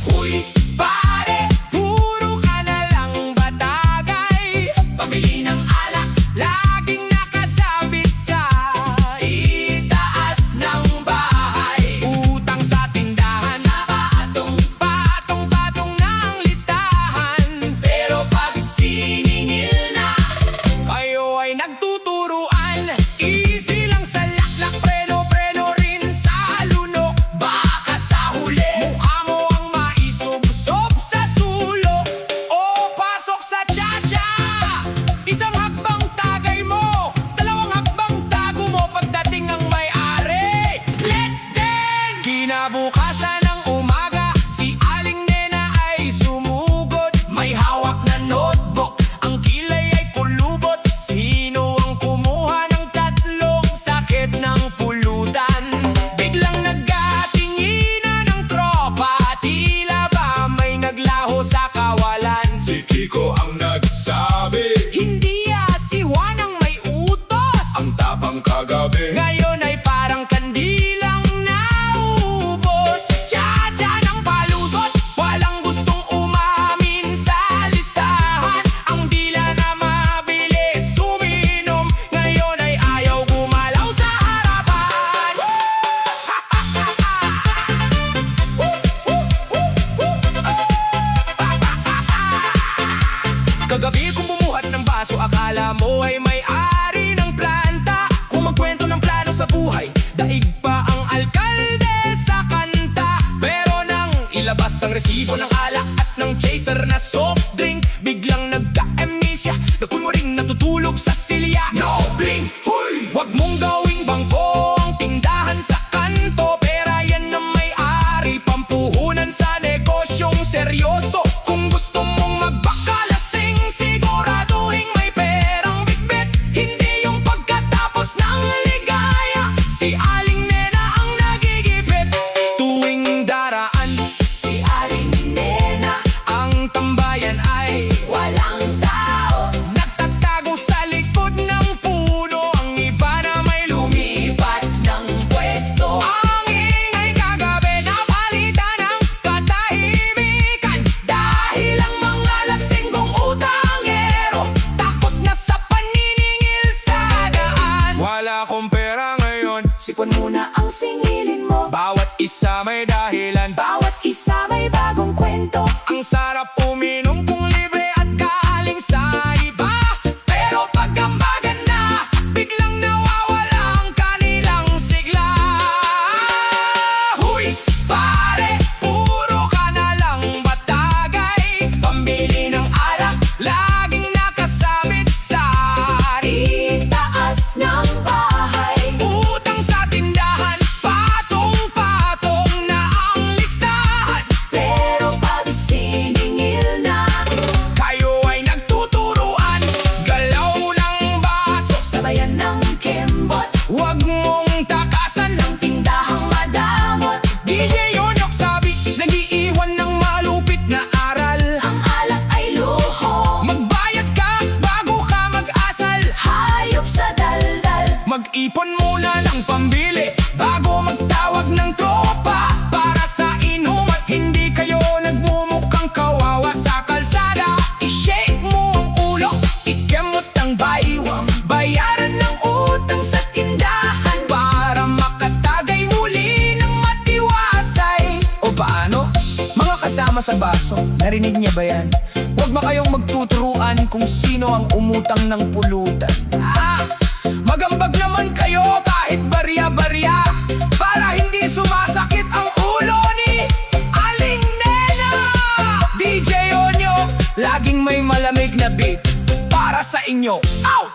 Huy, pare, puro ka na lang batagay. Pabili ng alak, laging nakasabit sa itaas ng bahay. Utang sa tindahan, patong-patong na ang listahan. Pero pag siningil na, kayo ay nagtuturuan. Easy lang sa laklak, preno-preno rin sa lunok. Baka sa huli, mukha mo ang maisubsob sa sulo. O pasok sa cha-cha, isang hakbang tagay mo, dalawang hakbang tago mo pagdating ang may-ari. Let's dance! Kinabukasan ng umaga, si Aling Nena ay sumugod. May hawak na notebook, ang kilay ay kulubot. Sino ang kumuha ng tatlong sakit ng pulutan? Biglang nagkatinginan ng tropa, tila ba may naglaho sa kawalan? Si Kiko ang nagsabi, Hindi si Juan ang may utos. ang tapang kagabi. Ngayon ay parang kandilang naubos. Cha-cha ng palusot, walang gustong umamin sa listahan. Ang dila na mabilis uminom, ngayon ay ayaw gumalaw sa harapan. Kagabi kung bumuhat ng baso, akala mo ay may-ari ng planta. Kung magkwento ng plano sa buhay, daig pa ang alkalde sa kanta. Pero nang ilabas ang resibo ng alak at ng chaser na soft drink, biglang nagka-amnesia, nakunwaring natutulog sa silya. No blink, huy! Wag mong gawing bangko ang tindahan sa kanto. Pera yan na may-ari, pampuhunan sa negosyong seryoso. Kung gusto mong magbakalasing, siguraduhin may perang bitbit. Hindi yung pagkatapos ng ligaya, si Aling Nena ang nagigipit. Tuwing daraan, si Aling Nena, ang tambayan ay walang tao. Nagtatago sa likod ng puno, ang iba na may lumipat ng pwesto. Ang ingay kagabi napalitan ng katahimikan, dahil ang mga lasinggong utangero takot na sa paniningil sa daan. Wala akong pera ngayon, sipon muna ang singilin mo. Bawat isa may dahilan, bawat isa may bagong kwento. Ang sarap uminom kung libre at galing sa iba. Pero pag ambagan na, biglang nawawala ang kanilang sigla. Huy, pare, puro ka na lang batagay. Pambili ng alak, laging nakasabit sa itaas ng bahay. Utang sa tindahan, patong-patong na ang listahan. Pero pag siningil sa baso. Narinig niya ba yan? Huwag ba kayong magtuturuan kung sino ang umutang ng pulutan. Magambag naman kayo kahit barya-barya, para hindi sumasakit ang ulo ni Aling Nena. DJ Onyo, laging may malamig na beat para sa inyo. Out!